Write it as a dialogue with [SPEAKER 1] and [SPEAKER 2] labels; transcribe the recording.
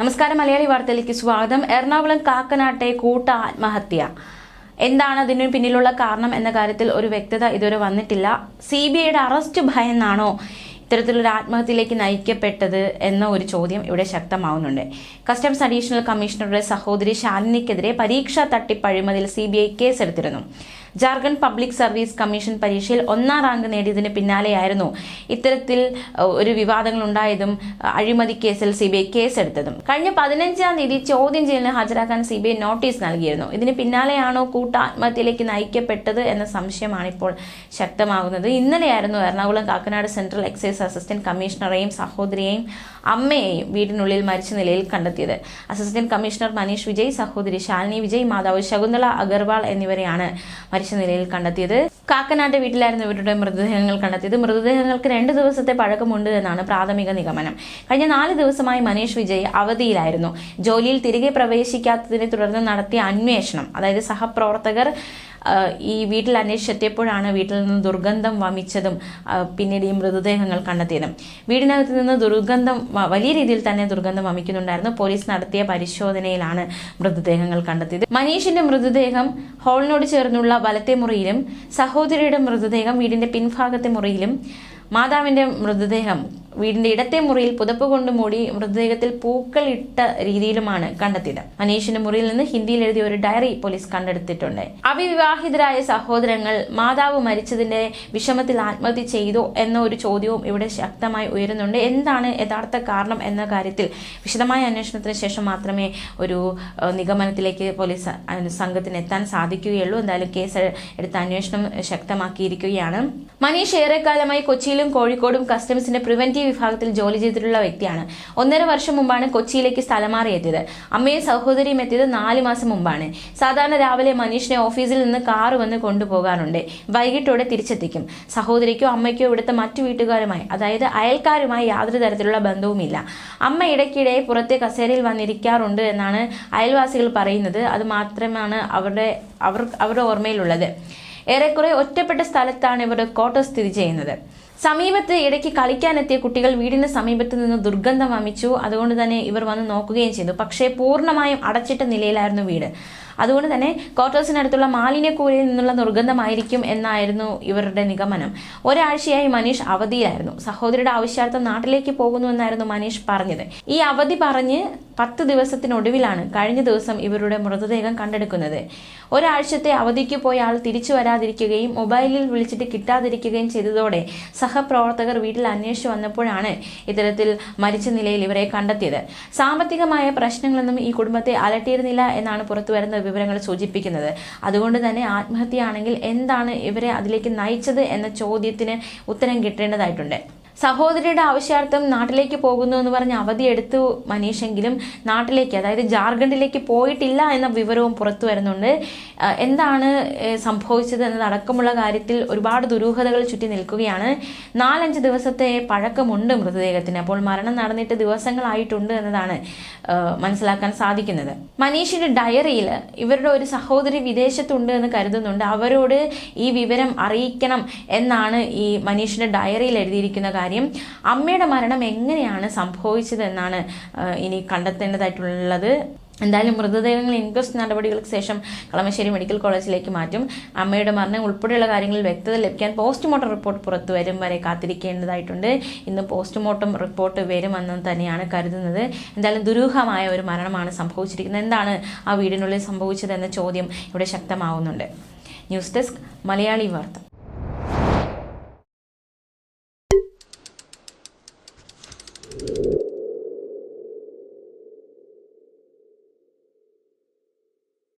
[SPEAKER 1] നമസ്കാരം. മലയാളി വാർത്തയിലേക്ക് സ്വാഗതം. എറണാകുളം കാക്കനാട്ടെ കൂട്ട ആത്മഹത്യ. എന്താണ് അതിനു പിന്നിലുള്ള കാരണം എന്ന കാര്യത്തിൽ ഒരു വ്യക്തത ഇതുവരെ വന്നിട്ടില്ല. CBIയുടെ അറസ്റ്റ് ഭയന്നാണോ ഇത്തരത്തിലൊരു ആത്മഹത്യയിലേക്ക് നയിക്കപ്പെട്ടത് എന്ന ഒരു ചോദ്യം ഇവിടെ ശക്തമാവുന്നുണ്ട്. കസ്റ്റംസ് അഡീഷണൽ കമ്മീഷണറുടെ സഹോദരി ശാലിനിക്കെതിരെ പരീക്ഷാ തട്ടിപ്പ് അഴിമതിയിൽ CBI കേസെടുത്തിരുന്നു. ജാർഖണ്ഡ് പബ്ലിക് സർവീസ് കമ്മീഷൻ പരീക്ഷയിൽ 1ാം റാങ്ക് നേടിയതിന് പിന്നാലെയായിരുന്നു ഇത്തരത്തിൽ ഒരു വിവാദങ്ങൾ ഉണ്ടായതും അഴിമതി കേസിൽ CBI കേസെടുത്തതും. കഴിഞ്ഞ 15-ാം തീയതി ചോദ്യം ചെയ്യലിന് ഹാജരാക്കാൻ CBI നോട്ടീസ് നൽകിയിരുന്നു. ഇതിന് പിന്നാലെയാണോ കൂട്ട ആത്മഹത്യയിലേക്ക് നയിക്കപ്പെട്ടത് എന്ന സംശയമാണ് ഇപ്പോൾ ശക്തമാകുന്നത്. ഇന്നലെയായിരുന്നു Ernakulam Kakkanad central excise assistant കമ്മീഷണറെയും സഹോദരിയെയും അമ്മയെയും വീടിനുള്ളിൽ മരിച്ച നിലയിൽ കണ്ടെത്തിയത്. അസിസ്റ്റന്റ് കമ്മീഷണർ മനീഷ് വിജയ്, സഹോദരി ശാലിനി വിജയ്, മാതാവ് ശകുന്തള അഗർവാൾ എന്നിവരെയാണ് മരിച്ച നിലയിൽ കണ്ടെത്തിയത്. കാക്കനാട്ടെ വീട്ടിലായിരുന്നു ഇവരുടെ മൃതദേഹങ്ങൾ കണ്ടെത്തിയത്. മൃതദേഹങ്ങൾക്ക് 2 ദിവസത്തെ പഴക്കമുണ്ട് എന്നാണ് പ്രാഥമിക നിഗമനം. കഴിഞ്ഞ 4 ദിവസമായി മനീഷ് വിജയ് അവധിയിലായിരുന്നു. ജോലിയിൽ തിരികെ പ്രവേശിക്കാത്തതിനെ തുടർന്ന് നടത്തിയ അന്വേഷണം, അതായത് സഹപ്രവർത്തകർ ഈ വീട്ടിൽ അന്വേഷിച്ചെത്തിയപ്പോഴാണ് വീട്ടിൽ നിന്ന് ദുർഗന്ധം വമിച്ചതും പിന്നീട് ഈ മൃതദേഹങ്ങൾ കണ്ടെത്തിയതും. വീടിനകത്ത് നിന്ന് വലിയ രീതിയിൽ തന്നെ ദുർഗന്ധം വമിക്കുന്നുണ്ടായിരുന്നു. പോലീസ് നടത്തിയ പരിശോധനയിലാണ് മൃതദേഹങ്ങൾ കണ്ടെത്തിയത്. മനീഷിന്റെ മൃതദേഹം ഹാളിനോട് ചേർന്നുള്ള വലത്തെ മുറിയിലും, സഹോദരിയുടെ മൃതദേഹം വീടിന്റെ പിൻഭാഗത്തെ മുറിയിലും, മാതാവിന്റെ മൃതദേഹം വീടിന്റെ ഇടത്തെ മുറിയിൽ പുതപ്പ് കൊണ്ട് മൂടി മൃതദേഹത്തിൽ പൂക്കൾ ഇട്ട രീതിയിലുമാണ് കണ്ടെത്തിയത്. മനീഷിന്റെ മുറിയിൽ നിന്ന് ഹിന്ദിയിൽ എഴുതിയ ഒരു ഡയറി പോലീസ് കണ്ടെടുത്തിട്ടുണ്ട്. അവിവാഹിതരായ സഹോദരങ്ങൾ മാതാവ് മരിച്ചതിന്റെ വിഷമത്തിൽ ആത്മഹത്യ ചെയ്തോ എന്ന ഒരു ചോദ്യവും ഇവിടെ ശക്തമായി ഉയരുന്നുണ്ട്. എന്താണ് യഥാർത്ഥ കാരണം എന്ന കാര്യത്തിൽ വിശദമായ അന്വേഷണത്തിന് ശേഷം മാത്രമേ ഒരു നിഗമനത്തിലേക്ക് പോലീസ് സംഘത്തിന് എത്താൻ സാധിക്കുകയുള്ളൂ. എന്തായാലും കേസ് എടുത്ത അന്വേഷണം ശക്തമാക്കിയിരിക്കുകയാണ്. മനീഷ് ഏറെക്കാലമായി കൊച്ചിയിലും കോഴിക്കോടും കസ്റ്റംസിന്റെ പ്രിവന്റീവ് വിഭാഗത്തിൽ ജോലി ചെയ്തിട്ടുള്ള വ്യക്തിയാണ്. 1.5 വർഷം മുമ്പാണ് കൊച്ചിയിലേക്ക് സ്ഥലം മാറി എത്തിയത്. അമ്മയും സഹോദരിയും എത്തിയത് 4 മാസം മുമ്പാണ്. സാധാരണ രാവിലെ മനീഷിനെ ഓഫീസിൽ നിന്ന് കാറ് വന്ന് കൊണ്ടുപോകാറുണ്ട്. വൈകിട്ടോടെ തിരിച്ചെത്തിക്കും. സഹോദരിക്കോ അമ്മയ്ക്കോ ഇവിടുത്തെ മറ്റു വീട്ടുകാരുമായി, അതായത് അയൽക്കാരുമായി യാതൊരു തരത്തിലുള്ള ബന്ധവുമില്ല. അമ്മ ഇടയ്ക്കിടെ പുറത്തെ കസേരയിൽ വന്നിരിക്കാറുണ്ട് എന്നാണ് അയൽവാസികൾ പറയുന്നത്. അത് മാത്രമാണ് അവരുടെ ഓർമ്മയിലുള്ളത്. ഏറെക്കുറെ ഒറ്റപ്പെട്ട സ്ഥലത്താണ് ഇവരുടെ ക്വാർട്ടേഴ്സ് സ്ഥിതി ചെയ്യുന്നത്. സമീപത്ത് ഇടയ്ക്ക് കളിക്കാനെത്തിയ കുട്ടികൾ വീടിന് സമീപത്ത് നിന്ന് ദുർഗന്ധം വമിച്ചു. അതുകൊണ്ട് തന്നെ ഇവർ വന്ന് നോക്കുകയും ചെയ്തു. പക്ഷേ പൂർണ്ണമായും അടച്ചിട്ട നിലയിലായിരുന്നു വീട്. അതുകൊണ്ട് തന്നെ ക്വാർട്ടേഴ്സിനടുത്തുള്ള മാലിന്യക്കൂരയിൽ നിന്നുള്ള ദുർഗന്ധമായിരിക്കും എന്നായിരുന്നു ഇവരുടെ നിഗമനം. ഒരാഴ്ചയായി മനീഷ് അവധിയിലായിരുന്നു. സഹോദരിയുടെ ആവശ്യാർത്ഥം നാട്ടിലേക്ക് പോകുന്നുവെന്നായിരുന്നു മനീഷ് പറഞ്ഞത്. ഈ അവധി പറഞ്ഞ് 10 ദിവസത്തിനൊടുവിലാണ് കഴിഞ്ഞ ദിവസം ഇവരുടെ മൃതദേഹം കണ്ടെടുക്കുന്നത്. ഒരാഴ്ചത്തെ അവധിക്ക് പോയ ആൾ തിരിച്ചു വരാതിരിക്കുകയും മൊബൈലിൽ വിളിച്ചിട്ട് കിട്ടാതിരിക്കുകയും ചെയ്തതോടെ സഹപ്രവർത്തകർ വീട്ടിൽ അന്വേഷിച്ചു വന്നപ്പോഴാണ് ഇത്തരത്തിൽ മരിച്ച നിലയിൽ ഇവരെ കണ്ടെത്തിയത്. സാമ്പത്തികമായ പ്രശ്നങ്ങളൊന്നും ഈ കുടുംബത്തെ അലട്ടിയിരുന്നില്ല എന്നാണ് പുറത്തുവരുന്ന വിവരങ്ങൾ സൂചിപ്പിക്കുന്നത്. അതുകൊണ്ട് തന്നെ ആത്മഹത്യയാണെങ്കിൽ എന്താണ് ഇവരെ അതിലേക്ക് നയിച്ചത് എന്ന ചോദ്യത്തിന് ഉത്തരം കിട്ടേണ്ടതായിട്ടുണ്ട്. സഹോദരിയുടെ ആവശ്യാർത്ഥം നാട്ടിലേക്ക് പോകുന്നു എന്ന് പറഞ്ഞ് അവധിയെടുത്തു മനീഷെങ്കിലും നാട്ടിലേക്ക്, അതായത് ജാർഖണ്ഡിലേക്ക് പോയിട്ടില്ല എന്ന വിവരവും പുറത്തു വരുന്നുണ്ട്. എന്താണ് സംഭവിച്ചത് എന്നതടക്കമുള്ള കാര്യത്തിൽ ഒരുപാട് ദുരൂഹതകൾ ചുറ്റി നിൽക്കുകയാണ്. 4-5 ദിവസത്തെ പഴക്കമുണ്ട് മൃതദേഹത്തിന്. അപ്പോൾ മരണം നടന്നിട്ട് ദിവസങ്ങളായിട്ടുണ്ട് എന്നതാണ് മനസ്സിലാക്കാൻ സാധിക്കുന്നത്. മനീഷിന്റെ ഡയറിയിൽ ഇവരുടെ ഒരു സഹോദരി വിദേശത്തുണ്ട് എന്ന് കരുതുന്നുണ്ട്. അവരോട് ഈ വിവരം അറിയിക്കണം എന്നാണ് ഈ മനീഷിന്റെ ഡയറിയിൽ എഴുതിയിരിക്കുന്ന കാര്യം. അമ്മയുടെ മരണം എങ്ങനെയാണ് സംഭവിച്ചത് എന്നാണ് ഇനി കണ്ടെത്തേണ്ടതായിട്ടുള്ളത്. എന്തായാലും മൃതദേഹങ്ങൾ ഇൻക്വസ്റ്റ് നടപടികൾക്ക് ശേഷം കളമശ്ശേരി മെഡിക്കൽ കോളേജിലേക്ക് മാറ്റും. അമ്മയുടെ മരണം ഉൾപ്പെടെയുള്ള കാര്യങ്ങളിൽ വ്യക്തത ലഭിക്കാൻ പോസ്റ്റ്മോർട്ടം റിപ്പോർട്ട് പുറത്തു വരും വരെ കാത്തിരിക്കേണ്ടതായിട്ടുണ്ട്. ഇന്ന് പോസ്റ്റ്മോർട്ടം റിപ്പോർട്ട് വരുമെന്ന് തന്നെയാണ് കരുതുന്നത്. എന്തായാലും ദുരൂഹമായ ഒരു മരണമാണ് സംഭവിച്ചിരിക്കുന്നത്. എന്താണ് ആ വീടിനുള്ളിൽ സംഭവിച്ചതെന്ന ചോദ്യം ഇവിടെ ശക്തമാവുന്നുണ്ട്. ന്യൂസ് ഡെസ്ക് മലയാളി വാർത്ത.